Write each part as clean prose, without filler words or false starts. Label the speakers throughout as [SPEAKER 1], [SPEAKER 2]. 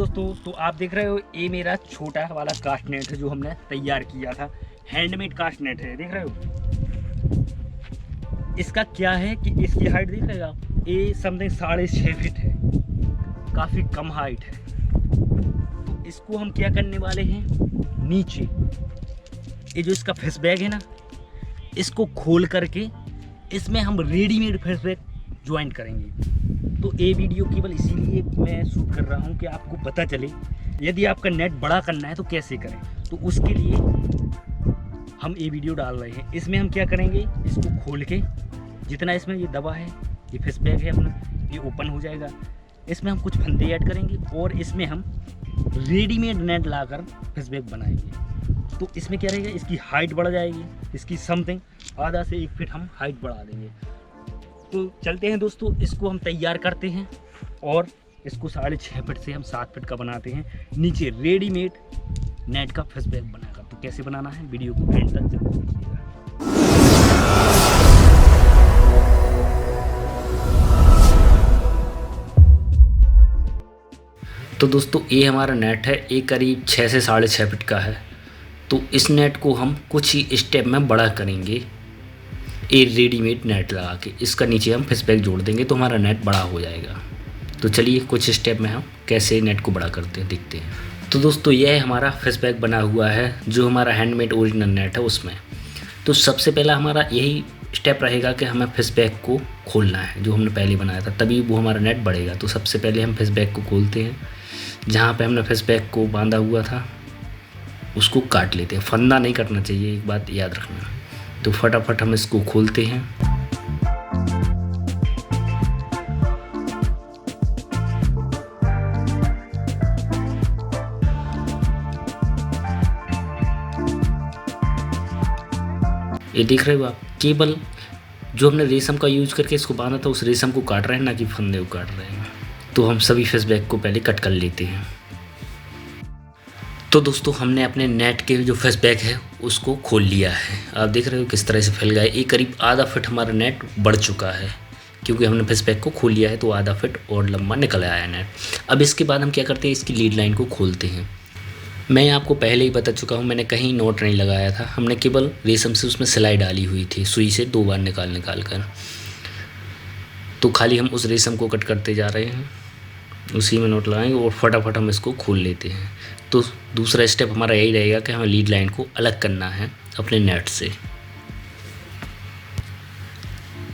[SPEAKER 1] दोस्तों, तो आप देख रहे हो ये मेरा छोटा वाला कास्ट नेट है जो हमने तैयार किया था। हैंडमेड कास्ट नेट है, देख रहे हो। इसका क्या है कि इसकी हाइट देख रहे हो आप, ये समथिंग 6.5 फीट है, काफ़ी कम हाइट है। तो इसको हम क्या करने वाले हैं, नीचे ये जो इसका फेस बैग है ना, इसको खोल करके इसमें हम रेडीमेड फेस बैग ज्वाइन करेंगे। तो ये वीडियो केवल इसीलिए मैं शूट कर रहा हूँ कि आपको पता चले यदि आपका नेट बड़ा करना है तो कैसे करें। तो उसके लिए हम ये वीडियो डाल रहे हैं। इसमें हम क्या करेंगे, इसको खोल के जितना इसमें ये दबा है, ये फेस बैग है अपना, ये ओपन हो जाएगा। इसमें हम कुछ फंदे ऐड करेंगे और इसमें हम रेडीमेड नेट लाकर फेस बैग बनाएंगे। तो इसमें क्या रहेगा, इसकी हाइट बढ़ जाएगी, इसकी समथिंग आधा से 1 फीट हम हाइट बढ़ा देंगे। तो चलते हैं दोस्तों, इसको हम तैयार करते हैं और इसको 6.5 फीट से हम 7 फीट का बनाते हैं, नीचे रेडीमेड नेट का फेस बैग बनाएगा। तो कैसे बनाना है, वीडियो को एंड तक जरूर देखिएगा। तो दोस्तों ये हमारा नेट है, ये करीब 6 से 6.5 फीट का है। तो इस नेट को हम कुछ ही स्टेप में बड़ा करेंगे, ये रेडीमेड नेट लगा के इसका नीचे हम फेस बैग जोड़ देंगे तो हमारा नेट बड़ा हो जाएगा। तो चलिए कुछ स्टेप में हम कैसे नेट को बड़ा करते हैं देखते हैं। तो दोस्तों यह हमारा फेस बैग बना हुआ है जो हमारा हैंडमेड ओरिजिनल नेट है उसमें। तो सबसे पहला हमारा यही स्टेप रहेगा कि हमें फेस बैग को खोलना है जो हमने पहले बनाया था, तभी वो हमारा नेट बढ़ेगा। तो सबसे पहले हम फेस बैग को खोलते हैं, जहाँ पर हमने फेस बैग को बांधा हुआ था उसको काट लेते हैं। फंदा नहीं कटना चाहिए, एक बात याद रखना। तो फटाफट हम इसको खोलते हैं। ये देख रहे हो आप, केवल जो हमने रेशम का यूज करके इसको बांधा था उस रेशम को काट रहे हैं, ना कि फंदे को काट रहे हैं। तो हम सभी फेस बैग को पहले कट कर लेते हैं। तो दोस्तों हमने अपने नेट के जो फेस बैग है उसको खोल लिया है। आप देख रहे हो किस तरह से फैल गया है। ये करीब आधा फीट हमारा नेट बढ़ चुका है, क्योंकि हमने फेस बैग को खोल लिया है तो आधा फीट और लंबा निकल आया है नेट। अब इसके बाद हम क्या करते हैं, इसकी लीड लाइन को खोलते हैं। मैं आपको पहले ही बता चुका हूँ, मैंने कहीं नोट नहीं लगाया था, हमने केवल रेशम से उसमें सिलाई डाली हुई थी, सुई से 2 बार निकाल कर। तो खाली हम उस रेशम को कट करते जा रहे हैं, उसी में नोट लगाएंगे और फटाफट हम इसको खोल लेते हैं। तो दूसरा स्टेप हमारा यही रहेगा कि हमें लीड लाइन को अलग करना है अपने नेट से।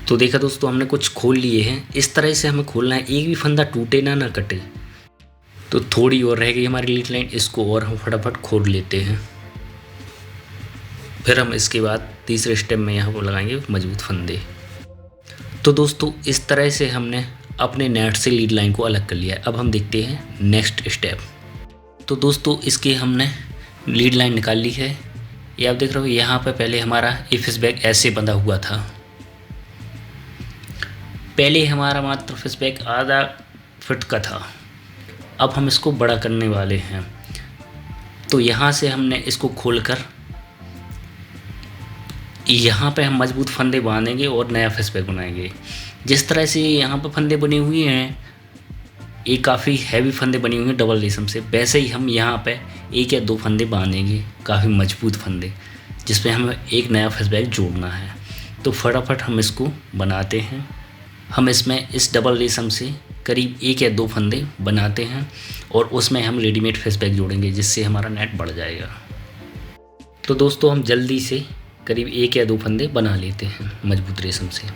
[SPEAKER 1] तो देखा दोस्तों, हमने कुछ खोल लिए हैं, इस तरह से हमें खोलना है, एक भी फंदा टूटे ना कटे। तो थोड़ी और रह गई हमारी लीड लाइन, इसको और हम फटाफट खोल लेते हैं। फिर हम इसके बाद तीसरे स्टेप में यहाँ पर लगाएंगे मजबूत फंदे। तो दोस्तों इस तरह से हमने अपने नेट से लीड लाइन को अलग कर लिया है। अब हम देखते हैं नेक्स्ट स्टेप। तो दोस्तों इसके हमने लीड लाइन निकाल ली है। ये आप देख रहे हो, यहाँ पर पहले हमारा ये फेस बैग ऐसे बंधा हुआ था। पहले हमारा मात्र फेस बैग आधा फीट का था, अब हम इसको बड़ा करने वाले हैं। तो यहाँ से हमने इसको खोलकर यहाँ पे हम मजबूत फंदे बांधेंगे और नया फेस बैग बनाएंगे। जिस तरह से यहाँ पर फंदे बने हुए हैं, ये काफ़ी हैवी फंदे बने हुए हैं डबल रेशम से, वैसे ही हम यहाँ पे 1 या 2 फंदे बांधेंगे, काफ़ी मजबूत फंदे, जिसमें हमें एक नया फेस बैग जोड़ना है। तो फटाफट हम इसको बनाते हैं। हम इसमें इस डबल रेशम से करीब 1 या 2 फंदे बनाते हैं और उसमें हम रेडीमेड फेस बैग जोड़ेंगे, जिससे हमारा नेट बढ़ जाएगा। तो दोस्तों हम जल्दी से करीब 1 या 2 फंदे बना लेते हैं मजबूत रेशम से।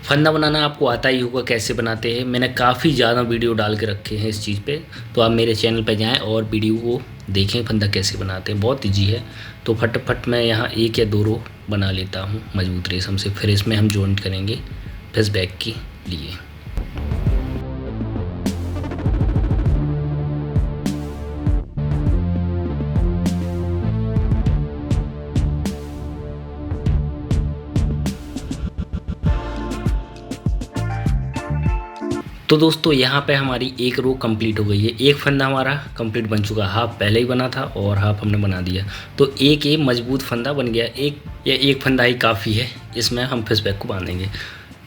[SPEAKER 1] फंदा बनाना आपको आता ही होगा कैसे बनाते हैं, मैंने काफ़ी ज़्यादा वीडियो डाल के रखे हैं इस चीज़ पे, तो आप मेरे चैनल पे जाएं और वीडियो को देखें फंदा कैसे बनाते हैं, बहुत ईजी है। तो फटाफट मैं यहाँ 1 या 2 रो बना लेता हूँ मजबूत रेशम से, फिर इसमें हम जॉइंट करेंगे फेस बैग के लिए। तो दोस्तों यहाँ पे हमारी एक रो कंप्लीट हो गई है, एक फंदा हमारा कंप्लीट बन चुका, हाफ पहले ही बना था और हाफ हमने बना दिया। तो एक ये मजबूत फंदा बन गया, एक फंदा ही काफ़ी है, इसमें हम फेस बैग को बांधेंगे।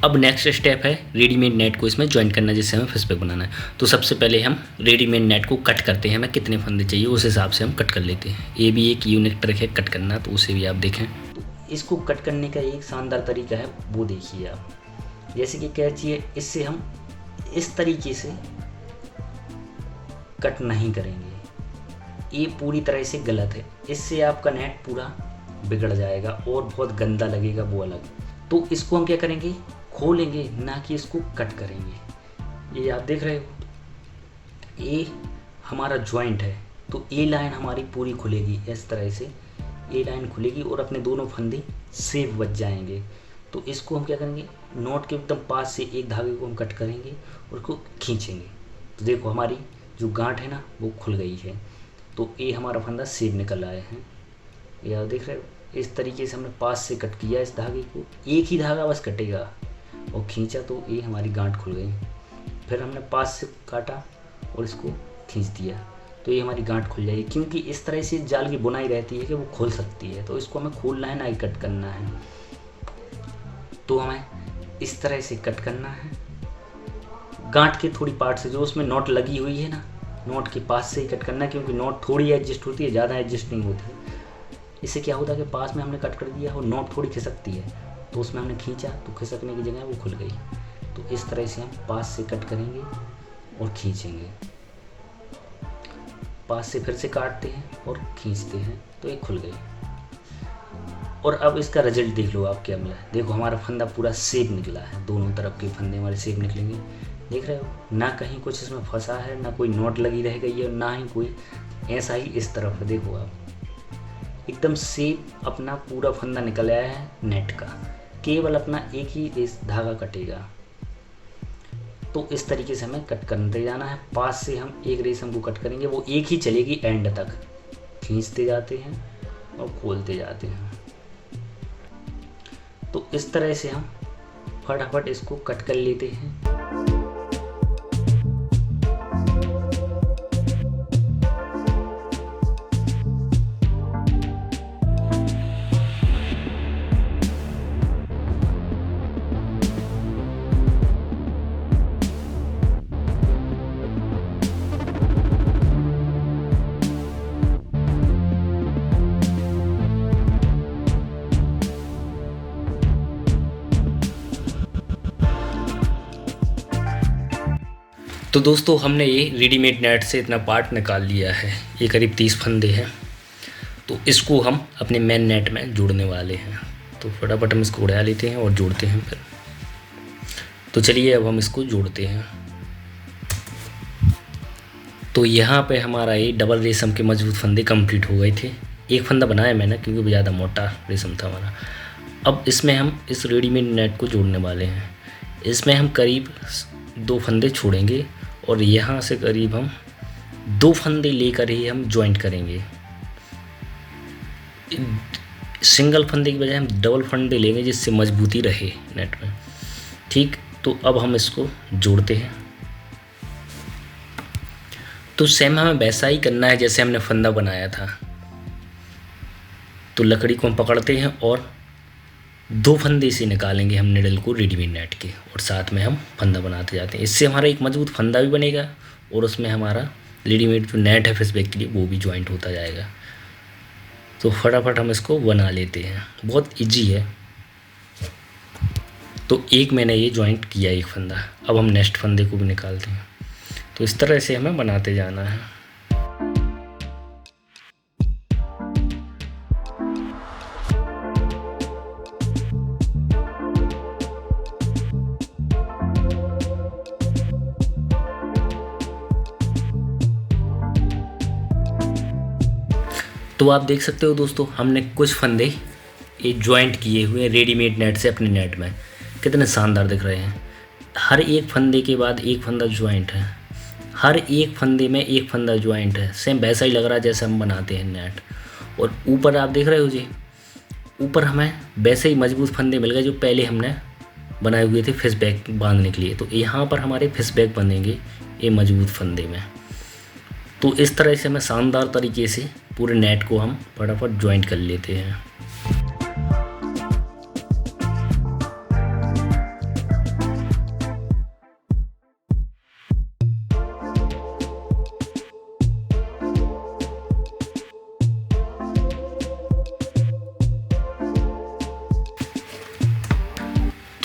[SPEAKER 1] अब नेक्स्ट स्टेप है रेडीमेड नेट को इसमें ज्वाइन करना, जिससे हमें फेसबैक बनाना है। तो सबसे पहले हम रेडीमेड नेट को कट करते हैं। हमें कितने फंदे चाहिए उस हिसाब से हम कट कर लेते हैं। ये भी एक यूनिक ट्रिक है कट करना, तो उसे भी आप देखें। तो इसको कट करने का एक शानदार तरीका है, वो देखिए आप। जैसे कि कैंची है, इससे हम इस तरीके से कट नहीं करेंगे, ये पूरी तरह से गलत है। इससे आपका नेट पूरा बिगड़ जाएगा और बहुत गंदा लगेगा, वो अलग। तो इसको हम क्या करेंगे, खोलेंगे, ना कि इसको कट करेंगे। ये आप देख रहे हो, ये हमारा जॉइंट है, तो ये लाइन हमारी पूरी खुलेगी। इस तरह से ये लाइन खुलेगी और अपने दोनों फंदे सेफ बच जाएंगे। तो इसको हम क्या करेंगे, नॉट के एकदम पास से एक धागे को हम कट करेंगे और उसको खींचेंगे। तो देखो हमारी जो गांठ है ना, वो खुल गई है। तो ये हमारा फंदा सेफ निकल आए हैं, ये आप देख रहे हो। इस तरीके से हमने पास से कट किया इस धागे को, एक ही धागा बस कटेगा, और खींचा तो ये हमारी गांठ खुल गई। फिर हमने पास से काटा और इसको खींच दिया, तो ये हमारी गांठ खुल जाएगी। क्योंकि इस तरह से जाल की बुनाई रहती है कि वो खुल सकती है, तो इसको हमें खोलना है, ना ही कट करना है। तो हमें इस तरह से कट करना है। गांठ के थोड़ी पार्ट से जो उसमें नॉट लगी हुई है ना, नॉट के पास से ही कट करना है, क्योंकि नॉट थोड़ी एडजस्ट होती है, ज़्यादा एडजस्ट नहीं होती है। इससे क्या होता है कि पास में हमने कट कर दिया और नॉट थोड़ी खिसकती है, तो उसमें हमने खींचा तो खिसकने की जगह वो खुल गई। तो इस तरह से हम पास से कट करेंगे और खींचेंगे, पास से फिर से काटते हैं और खींचते हैं, तो ये खुल गई। और अब इसका रिजल्ट देख लो आप क्या मिला। देखो हमारा फंदा पूरा सेफ निकला है, दोनों तरफ के फंदे हमारे सेफ निकलेंगे। देख रहे हो, ना कहीं कुछ इसमें फंसा है, ना कोई नोट लगी रह गई है, ना ही कोई ऐसा ही इस तरफ है। देखो आप, एकदम सेफ अपना पूरा फंदा निकल आया है नेट का। केवल अपना एक ही रेस धागा कटेगा। तो इस तरीके से हमें कट करते जाना है। पास से हम एक रेशम को कट करेंगे, वो एक ही चलेगी एंड तक। खींचते जाते हैं और खोलते जाते हैं। तो इस तरह से हम फटाफट इसको कट कर लेते हैं। तो दोस्तों हमने ये रेडीमेड नेट से इतना पार्ट निकाल लिया है, ये करीब 30 फंदे हैं। तो इसको हम अपने मेन नेट में जोड़ने वाले हैं। तो फटाफट हम इसको उड़ा लेते हैं और जोड़ते हैं फिर। तो चलिए अब हम इसको जोड़ते हैं। तो यहाँ पे हमारा ये डबल रेशम के मजबूत फंदे कंप्लीट हो गए थे। एक फंदा बनाया मैंने क्योंकि वो ज़्यादा मोटा रेशम था हमारा। अब इसमें हम इस रेडीमेड नेट को जोड़ने वाले हैं। इसमें हम करीब 2 फंदे छोड़ेंगे और यहाँ से करीब हम 2 फंदे लेकर ही हम जॉइंट करेंगे। सिंगल फंदे की बजाय हम डबल फंदे लेंगे, जिससे मजबूती रहे नेट में। ठीक, तो अब हम इसको जोड़ते हैं। तो सेम हमें वैसा ही करना है जैसे हमने फंदा बनाया था। तो लकड़ी को हम पकड़ते हैं और 2 फंदे से निकालेंगे हम निडल को रेडीमेड नेट के, और साथ में हम फंदा बनाते जाते हैं। इससे हमारा एक मजबूत फंदा भी बनेगा और उसमें हमारा रेडीमेड जो नेट है फेसबैक के लिए वो भी जॉइंट होता जाएगा। तो फटाफट हम इसको बना लेते हैं, बहुत इजी है। तो एक मैंने ये जॉइंट किया एक फंदा, अब हम नेक्स्ट फंदे को भी निकालते हैं। तो इस तरह से हमें बनाते जाना है। तो आप देख सकते हो दोस्तों, हमने कुछ फंदे ये जॉइंट किए हुए रेडीमेड नेट से अपने नेट में, कितने शानदार दिख रहे हैं। हर एक फंदे के बाद एक फंदा जॉइंट है, हर एक फंदे में एक फंदा जॉइंट है। सेम वैसा ही लग रहा है जैसे हम बनाते हैं नेट। और ऊपर आप देख रहे हो जी, ऊपर हमें वैसे ही मजबूत फंदे मिल गए जो पहले हमने बनाए हुए थे फिश बैग बांधने के लिए। तो यहाँ पर हमारे फिश बैग बनेंगे ये मजबूत फंदे में। तो इस तरह से हमें शानदार तरीके से पूरे नेट को हम फटाफट जॉइंट कर लेते हैं।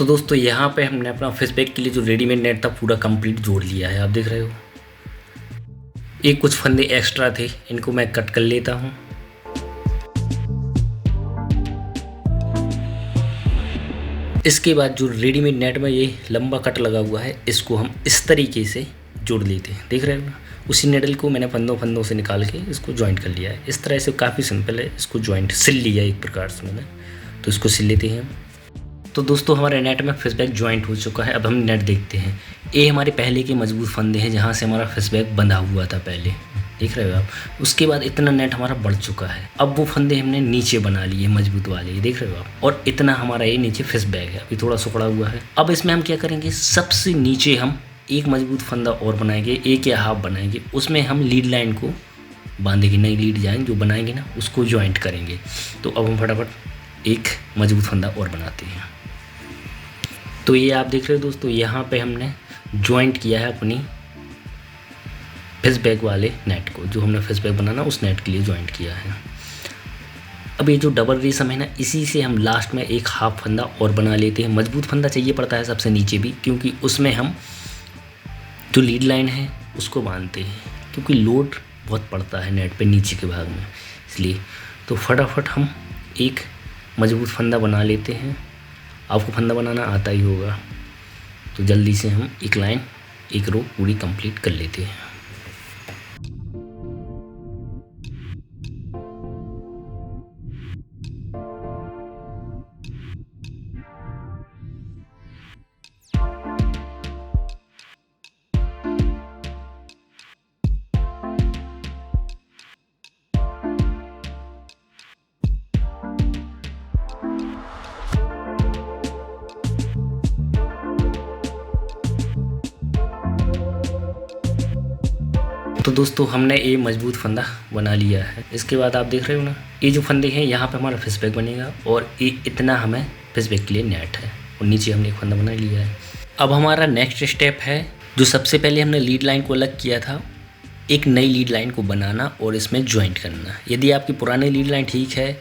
[SPEAKER 1] तो दोस्तों यहाँ पे हमने अपना फेस पैक के लिए जो रेडीमेड नेट था पूरा कंप्लीट जोड़ लिया है, आप देख रहे हो। ये कुछ फंदे एक्स्ट्रा थे, इनको मैं कट कर लेता हूँ। इसके बाद जो रेडीमेड नेट में ये लंबा कट लगा हुआ है, इसको हम इस तरीके से जोड़ लेते हैं, देख रहे हो ना। उसी नेडल को मैंने फंदों से निकाल के इसको ज्वाइंट कर लिया है। इस तरह से काफ़ी सिंपल है, इसको ज्वाइंट सिल लिया एक प्रकार से मैंने, तो इसको सिल लेते हैं। तो दोस्तों हमारे नेट में फेस बैग ज्वाइंट हो चुका है। अब हम नेट देखते हैं। ये हमारे पहले के मजबूत फंदे हैं जहाँ से हमारा फेस बैग बंधा हुआ था पहले, देख रहे हो आप। उसके बाद इतना नेट हमारा बढ़ चुका है। अब वो फंदे हमने नीचे बना लिए मजबूत वाले, देख रहे हो आप। और इतना हमारा ये नीचे फेस बैग है, अभी थोड़ा सुखड़ा हुआ है। अब इसमें हम क्या करेंगे, सबसे नीचे हम एक मजबूत फंदा और बनाएंगे, एक या हाफ बनाएंगे। उसमें हम लीड लाइन को बांधेंगे, नई लीड लाइन जो बनाएंगे ना उसको ज्वाइंट करेंगे। तो अब हम फटाफट एक मजबूत फंदा और बनाते हैं। तो ये आप देख रहे हो दोस्तों, यहाँ पे हमने ज्वाइंट किया है अपनी फेस बैग वाले नेट को, जो हमने फेस बैग बनाना उस नेट के लिए ज्वाइंट किया है। अब ये जो डबल रेशम है ना, इसी से हम लास्ट में एक हाफ फंदा और बना लेते हैं। मजबूत फंदा चाहिए पड़ता है सबसे नीचे भी, क्योंकि उसमें हम जो लीड लाइन है उसको बांधते हैं, क्योंकि लोड बहुत पड़ता है नेट पे नीचे के भाग में, इसलिए। तो फटाफट हम एक मजबूत फंदा बना लेते हैं। आपको फंदा बनाना आता ही होगा, तो जल्दी से हम एक लाइन एक रो पूरी कंप्लीट कर लेते हैं। तो दोस्तों हमने ये मजबूत फंदा बना लिया है। इसके बाद आप देख रहे हो ना, ये जो फंदे हैं यहाँ पे हमारा फेस बैग बनेगा, और ये इतना हमें फेस बैग के लिए नेट है, और नीचे हमने एक फंदा बना लिया है। अब हमारा नेक्स्ट स्टेप है, जो सबसे पहले हमने लीड लाइन को अलग किया था, एक नई लीड लाइन को बनाना और इसमें ज्वाइंट करना। यदि आपकी पुरानी लीड लाइन ठीक है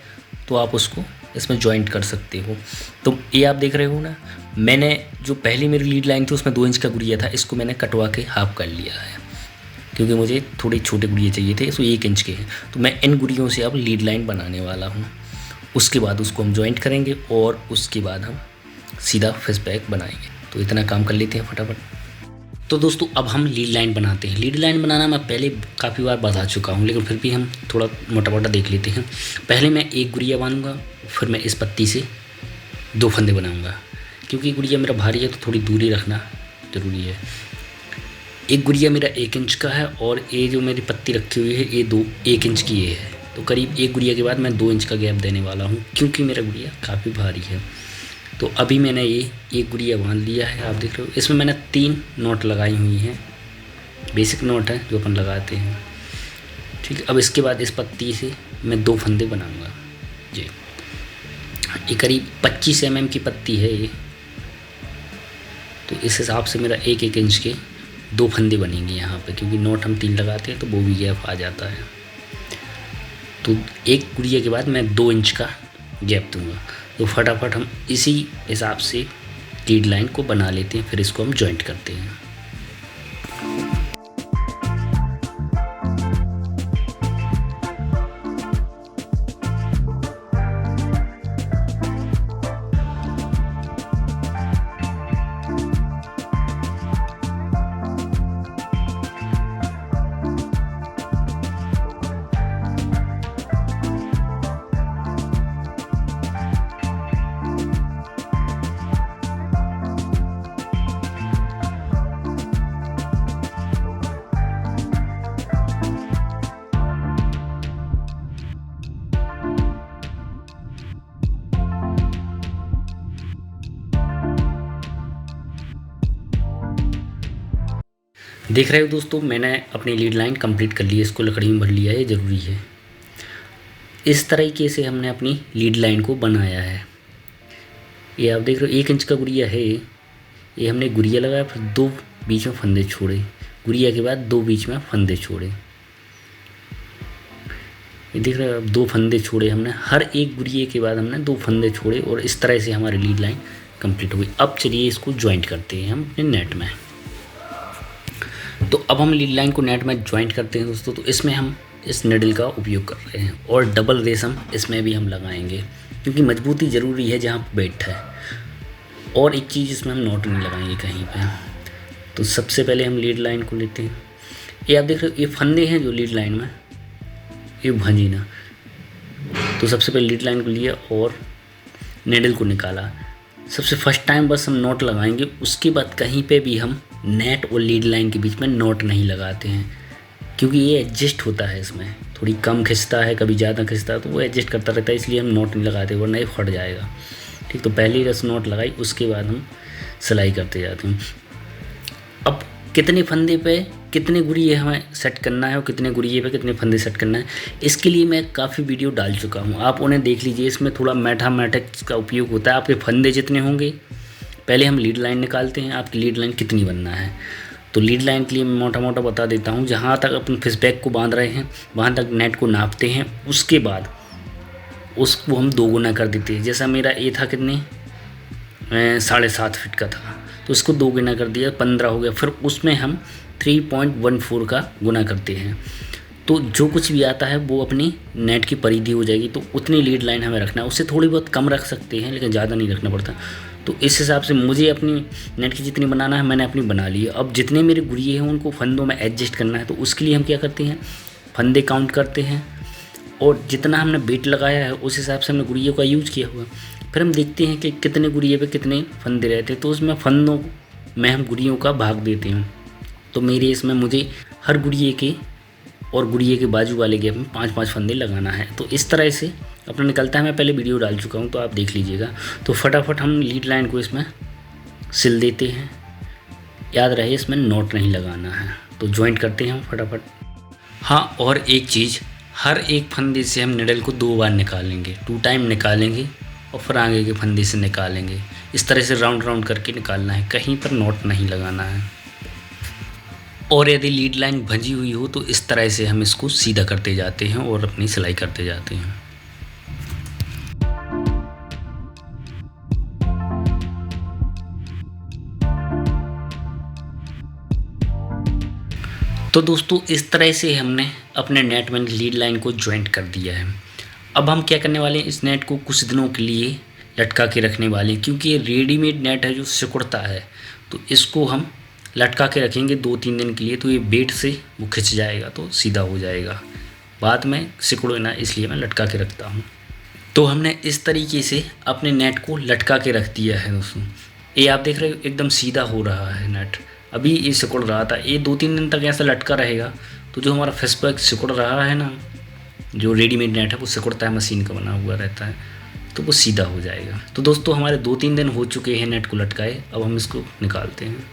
[SPEAKER 1] तो आप उसको इसमें ज्वाइंट कर सकते हो। तो ये आप देख रहे हो ना, मैंने जो पहली मेरी लीड लाइन थी उसमें 2 इंच का गुड़िया था, इसको मैंने कटवा के हाफ कर लिया है, क्योंकि मुझे थोड़े छोटे गुड़िये चाहिए थे, इसको 1 इंच के हैं। तो मैं इन गुड़ियों से अब लीड लाइन बनाने वाला हूँ। उसके बाद उसको हम ज्वाइंट करेंगे और उसके बाद हम सीधा फेस बैग बनाएंगे। तो इतना काम कर लेते हैं फटाफट। तो दोस्तों अब हम लीड लाइन बनाते हैं। लीड लाइन बनाना मैं पहले काफ़ी बार बता चुका हूँ, लेकिन फिर भी हम थोड़ा मोटा मोटा देख लेते हैं। पहले मैं एक गुड़िया बांधूँगा, फिर मैं इस पत्ती से 2 फंदे बनाऊँगा, क्योंकि गुड़िया मेरा भारी है तो थोड़ी दूरी रखना ज़रूरी है। एक गुड़िया मेरा 1 इंच का है, और ये जो मेरी पत्ती रखी हुई है ये 1 इंच की ये है। तो करीब एक गुड़िया के बाद मैं 2 इंच का गैप देने वाला हूँ, क्योंकि मेरा गुड़िया काफ़ी भारी है। तो अभी मैंने ये एक गुड़िया बांध लिया है, आप देख रहे हो। इसमें मैंने 3 नॉट लगाई हुई हैं, बेसिक नॉट है जो अपन लगाते हैं, ठीक है। अब इसके बाद इस पत्ती से मैं 2 फंदे बनाऊँगा जी। ये करीब 25 mm की पत्ती है ये, तो इस हिसाब से मेरा 1-1 इंच के 2 फंदे बनेंगे यहाँ पे, क्योंकि नोट हम 3 लगाते हैं तो वो भी गैप आ जाता है। तो एक गुड़िया के बाद मैं 2 इंच का गैप दूंगा। तो फटाफट हम इसी हिसाब से लीड लाइन को बना लेते हैं, फिर इसको हम जॉइंट करते हैं। देख रहे हो दोस्तों, मैंने अपनी लीड लाइन कंप्लीट कर ली है, इसको लकड़ी में भर लिया है, ये ज़रूरी है। इस तरीके से हमने अपनी लीड लाइन को बनाया है। ये आप देख रहे हो 1 इंच का गुड़िया है ये हमने गुड़िया लगाया, फिर 2 बीच में फंदे छोड़े, गुड़िया के बाद 2 बीच में फंदे छोड़े। ये देख रहे हो, 2 फंदे छोड़े हमने, हर एक गुड़िये के बाद हमने 2 फंदे छोड़े, और इस तरह से हमारी लीड लाइन कंप्लीट हो गई। अब चलिए इसको ज्वाइंट करते हैं हम अपने नेट में। तो अब हम लीड लाइन को नेट में ज्वाइंट करते हैं दोस्तों। तो इसमें हम इस निडल का उपयोग कर रहे हैं और डबल रेशम इसमें भी हम लगाएंगे, क्योंकि मजबूती ज़रूरी है जहाँ बैठा है। और एक चीज़, इसमें हम नॉट नहीं लगाएंगे कहीं पे। तो सबसे पहले हम लीड लाइन को लेते हैं। ये आप देख रहे हो, ये फंदे हैं जो लीड लाइन में, ये भंजीना। तो सबसे पहले लीड लाइन को लिया और निडल को निकाला। सबसे फर्स्ट टाइम बस हम नॉट लगाएंगे, उसके बाद कहीं पे भी हम नेट और लीड लाइन के बीच में नॉट नहीं लगाते हैं, क्योंकि ये एडजस्ट होता है, इसमें थोड़ी कम खिंचता है, कभी ज़्यादा खिंचता है, तो वो एडजस्ट करता रहता है, इसलिए हम नॉट नहीं लगाते वरना ये फट जाएगा। ठीक, तो पहले ही रस नॉट लगाई, उसके बाद हम सिलाई करते जाते हैं। अब कितने फंदे पे कितने गुरिये हमें सेट करना है और कितने गुरिये पे कितने फंदे सेट करना है, इसके लिए मैं काफ़ी वीडियो डाल चुका हूँ, आप उन्हें देख लीजिए। इसमें थोड़ा मैथमेटिक्स का उपयोग होता है। आपके फंदे जितने होंगे, पहले हम लीड लाइन निकालते हैं, आपकी लीड लाइन कितनी बनना है। तो लीड लाइन के लिए मैं मोटा मोटा बता देता हूँ। जहाँ तक अपन फिश बैग को बांध रहे हैं वहाँ तक नेट को नापते हैं, उसके बाद उसको हम 2 गुना कर देते हैं। जैसा मेरा ये था कितने 7.5 फीट का था, तो इसको 2 गुना कर दिया, 15 हो गया। फिर उसमें हम 3.14 का गुना करते हैं, तो जो कुछ भी आता है वो अपनी नेट की परिधि हो जाएगी। तो उतनी लीड लाइन हमें रखना है, उससे थोड़ी बहुत कम रख सकते हैं लेकिन ज़्यादा नहीं रखना पड़ता। तो इस हिसाब से मुझे अपनी नेट की जितनी बनाना है मैंने अपनी बना ली है। अब जितने मेरे गुरिये हैं उनको फंदों में एडजस्ट करना है, तो उसके लिए हम क्या करते हैं, फंदे काउंट करते हैं और जितना हमने बेट लगाया है उस हिसाब से हमने गुरियों का यूज किया हुआ। फिर हम देखते हैं कि कितने गुरिये पे कितने फंदे रहते हैं, तो उसमें फंदों में हम गुरियों का भाग देते हैं। तो मेरे इसमें मुझे हर गुरिये के और गुरिये के बाजू वाले गैप में 5-5 फंदे लगाना है। तो इस तरह से अपना निकलता है। मैं पहले वीडियो डाल चुका हूँ, तो आप देख लीजिएगा। तो फटाफट हम लीड लाइन को इसमें सिल देते हैं। याद रहे इसमें नॉट नहीं लगाना है, तो ज्वाइंट करते हैं हम फटाफट। हाँ, और एक चीज़, हर एक फंदे से हम निडल को 2 बार निकालेंगे, 2 टाइम निकालेंगे और फिर आगे के फंदे से निकालेंगे। इस तरह से राउंड राउंड करके निकालना है, कहीं पर नॉट नहीं लगाना है। और यदि लीड लाइन भंजी हुई हो तो इस तरह से हम इसको सीधा करते जाते हैं और अपनी सिलाई करते जाते हैं। तो दोस्तों इस तरह से हमने अपने नेट में लीड लाइन को ज्वाइंट कर दिया है। अब हम क्या करने वाले हैं, इस नेट को कुछ दिनों के लिए लटका के रखने वाले हैं, क्योंकि ये रेडीमेड नेट है जो सिकुड़ता है। तो इसको हम लटका के रखेंगे 2-3 दिन के लिए, तो ये बेट से वो खिंच जाएगा, तो सीधा हो जाएगा। बाद में सिकुड़े ना, इसलिए मैं लटका के रखता हूँ। तो हमने इस तरीके से अपने नेट को लटका के रख दिया है दोस्तों। ये आप देख रहे हो एकदम सीधा हो रहा है नेट। अभी ये सिकुड़ रहा था, ये 2-3 दिन तक ऐसा लटका रहेगा। तो जो हमारा फिश बैग सिकुड़ रहा है ना, जो रेडीमेड नेट है वो सिकुड़ता है, मशीन का बना हुआ रहता है, तो वो सीधा हो जाएगा। तो दोस्तों हमारे 2-3 दिन हो चुके हैं नेट को लटकाए। अब हम इसको निकालते हैं।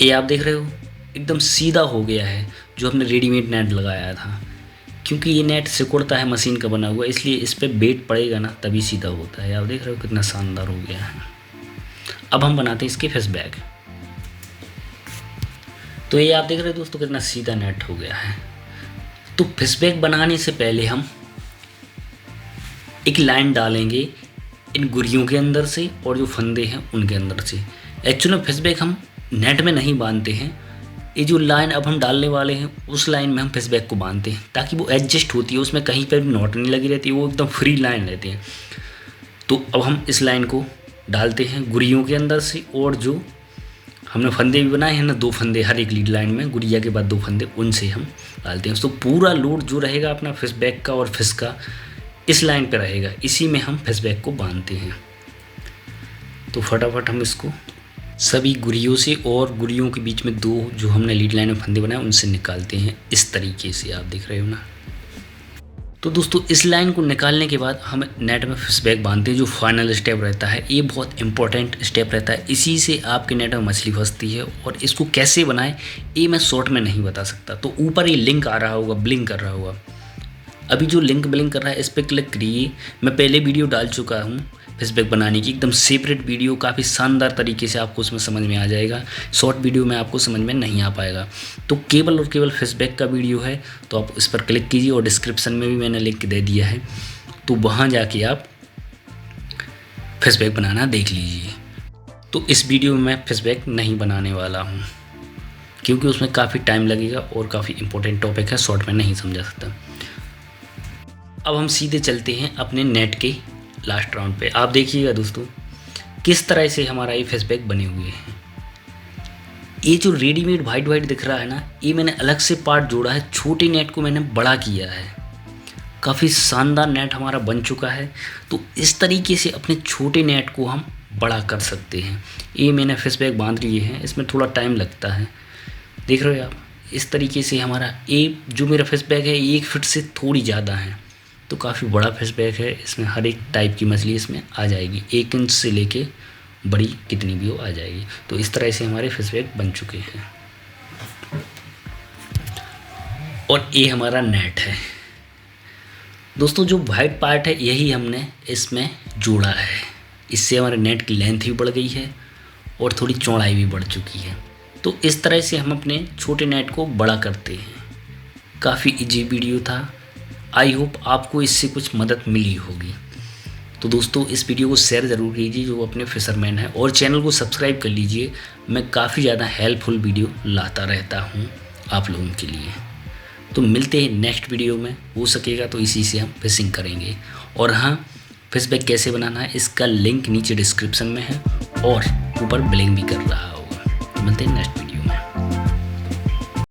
[SPEAKER 1] ये आप देख रहे हो एकदम सीधा हो गया है जो हमने रेडीमेड नेट लगाया था, क्योंकि ये नेट सिकुड़ता है, मशीन का बना हुआ, इसलिए इस पर बेट पड़ेगा ना तभी सीधा होता है। आप देख रहे हो कितना शानदार हो गया है। अब हम बनाते हैं इसके फिश बैग। तो ये आप देख रहे हो दोस्तों कितना सीधा नेट हो गया है। तो फिश बैग बनाने से पहले हम एक लाइन डालेंगे इन गुरियों के अंदर से और जो फंदे हैं उनके अंदर से। एक्चुअली फिश बैग हम नेट में नहीं बांधते हैं, ये जो लाइन अब हम डालने वाले हैं उस लाइन में हम फिश बैग को बांधते हैं, ताकि वो एडजस्ट होती है, उसमें कहीं पर भी नॉट नहीं लगी रहती है, वो एकदम फ्री लाइन रहती है। तो अब हम इस लाइन को डालते हैं गुरियों के अंदर से, और जो हमने फंदे भी बनाए हैं ना, 2 फंदे हर एक लीड लाइन में, गुरिया के बाद 2 फंदे, उनसे हम डालते हैं। तो पूरा लोड जो रहेगा अपना फिश बैग का और फिश का इस लाइन पे रहेगा, इसी में हम फिश बैग को बांधते हैं। तो फटाफट हम इसको सभी गुरियों से और गुरियों के बीच में 2 जो हमने लीड लाइन में फंदे बनाए उनसे निकालते हैं, इस तरीके से आप देख रहे हो ना। तो दोस्तों इस लाइन को निकालने के बाद हम नेट में फिश बैग बांधते हैं। जो फाइनल स्टेप रहता है ये बहुत इंपॉर्टेंट स्टेप रहता है, इसी से आपके नेट में मछली फंसती है। और इसको कैसे बनाएं ये मैं शॉर्ट में नहीं बता सकता। तो ऊपर ये लिंक आ रहा होगा, ब्लिंक कर रहा होगा, अभी जो लिंक ब्लिंक कर रहा है इस पर क्लिक करिए। मैं पहले वीडियो डाल चुका हूँ फिश बैग बनाने की, एकदम सेपरेट वीडियो, काफ़ी शानदार तरीके से आपको उसमें समझ में आ जाएगा। शॉर्ट वीडियो में आपको समझ में नहीं आ पाएगा। तो केवल और केवल फिश बैग का वीडियो है, तो आप इस पर क्लिक कीजिए और डिस्क्रिप्शन में भी मैंने लिंक दे दिया है, तो वहाँ जाके आप फिश बैग बनाना देख लीजिए। तो इस वीडियो में मैं फिश बैग नहीं बनाने वाला हूँ, क्योंकि उसमें काफ़ी टाइम लगेगा और काफ़ी इंपॉर्टेंट टॉपिक है, शॉर्ट में नहीं समझा सकता। अब हम सीधे चलते हैं अपने नेट के लास्ट राउंड पे। आप देखिएगा दोस्तों किस तरह से हमारा ये फिश बैग बने हुए हैं। ये जो रेडीमेड वाइट वाइट दिख रहा है ना, ये मैंने अलग से पार्ट जोड़ा है, छोटे नेट को मैंने बड़ा किया है। काफ़ी शानदार नेट हमारा बन चुका है। तो इस तरीके से अपने छोटे नेट को हम बड़ा कर सकते हैं। ये मैंने फिश बैग बांध लिए हैं, इसमें थोड़ा टाइम लगता है, देख रहे हो आप। इस तरीके से हमारा जो मेरा फिश बैग है 1 फीट से थोड़ी ज़्यादा है, तो काफ़ी बड़ा फिश बैग है। इसमें हर एक टाइप की मछली इसमें आ जाएगी, 1 इंच से लेके बड़ी कितनी भी हो आ जाएगी। तो इस तरह से हमारे फिश बैग बन चुके हैं। और ये हमारा नेट है दोस्तों। जो वाइट पार्ट है यही हमने इसमें जोड़ा है, इससे हमारे नेट की लेंथ भी बढ़ गई है और थोड़ी चौड़ाई भी बढ़ चुकी है। तो इस तरह से हम अपने छोटे नेट को बड़ा करते हैं। काफ़ी इजी वीडियो था, आई होप आपको इससे कुछ मदद मिली होगी। तो दोस्तों इस वीडियो को शेयर ज़रूर कीजिए जो अपने फिशरमैन हैं, और चैनल को सब्सक्राइब कर लीजिए। मैं काफ़ी ज़्यादा हेल्पफुल वीडियो लाता रहता हूँ आप लोगों के लिए। तो मिलते हैं नेक्स्ट वीडियो में, हो सकेगा तो इसी से हम फिशिंग करेंगे। और हाँ, फिश बैग कैसे बनाना है इसका लिंक नीचे डिस्क्रिप्शन में है और ऊपर ब्लिंक भी कर रहा होगा। मिलते हैं नेक्स्ट वीडियो।